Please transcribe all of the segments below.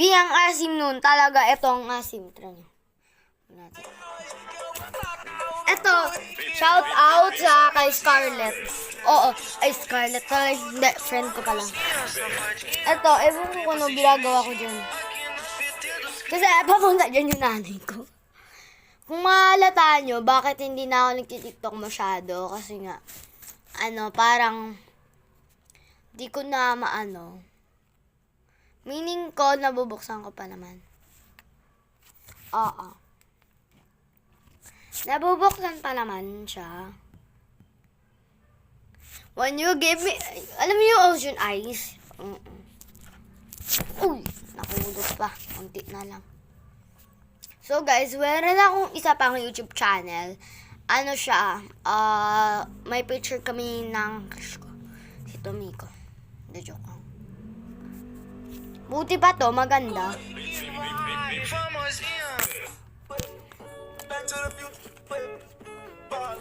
ang asim nun. Talaga, ito ang asim. Tara nyo. Ito, shout out sa kay Scarlett. Oo, ay Scarlett. Hindi, friend ko pala. Ito, ewan ko kung ano ginagawa ko dyan. Kasi papunta dyan yung nanay ko. Kung mahalata nyo, bakit hindi na ako nagtitiktok masyado? Kasi nga, parang, di ko na maano. Meaning ko, nabubuksan ko pa naman. Oo. Nabubuksan pa naman siya. When you give me, alam mo yung ocean eyes? Uy, nakulot pa. Kunti na lang. So guys, meron akong isa pang YouTube channel. Ano siya, may picture kami ng crush ko. Si Tomiko. The joke lang. Buti pa to, maganda.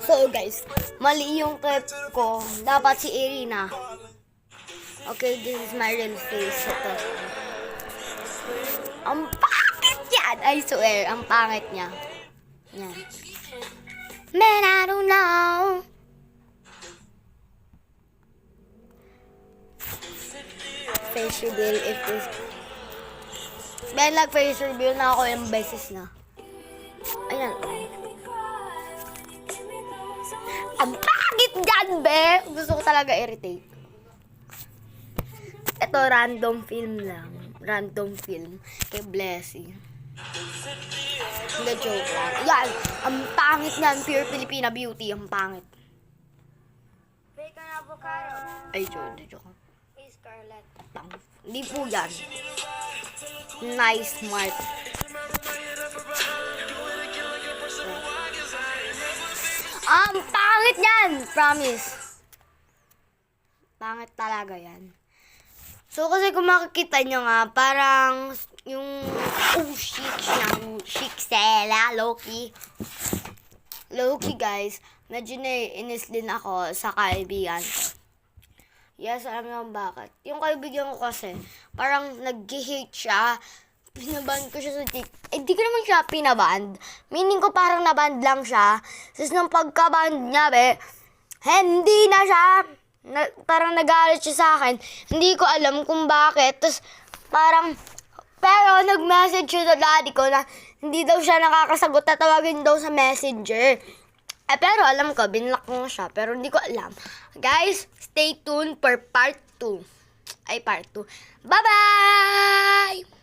So guys, mali yung clip ko. Dapat si Irina. Okay, this is my real face. Ito. Ang pangit yan! I swear, ang pangit niya. Yan. Man, I don't know. Face reveal if this... Ben, nag-face reveal na ako yung beses na. Ayan. Ang pangit dyan, be! Gusto ko talaga irritate. Ito, random film lang. Random film kay Blessing. Hindi, joke lang. Yan! Ang pangit niyan. Pure Filipina beauty. Ang pangit. Fake an avocado. Ay, joke. Hey, Scarlett. Hindi po yan. Nice, smart. Ang pangit yan! Promise. Pangit talaga yan. So, kasi kung makikita nyo nga, parang yung, Shixela, Loki. Loki, guys, medyo naiinis din ako sa kaibigan ko. Yes, alam niyo bakit. Yung kaibigan ko kasi, parang nag-hate siya. Pinaband ko siya sa TikTok. Eh, di ko naman siya pinaband. Meaning ko parang naband lang siya. Tapos nung pagkaband niya, hindi na siya. Parang nagalit siya sa akin. Hindi ko alam kung bakit. Tapos parang, pero nag-message siya sa daddy ko na hindi daw siya nakakasagot. Tatawagin daw sa messenger. Pero alam ko, binlock mo siya. Pero hindi ko alam. Guys, stay tuned for part 2. Ay, part 2. Bye-bye!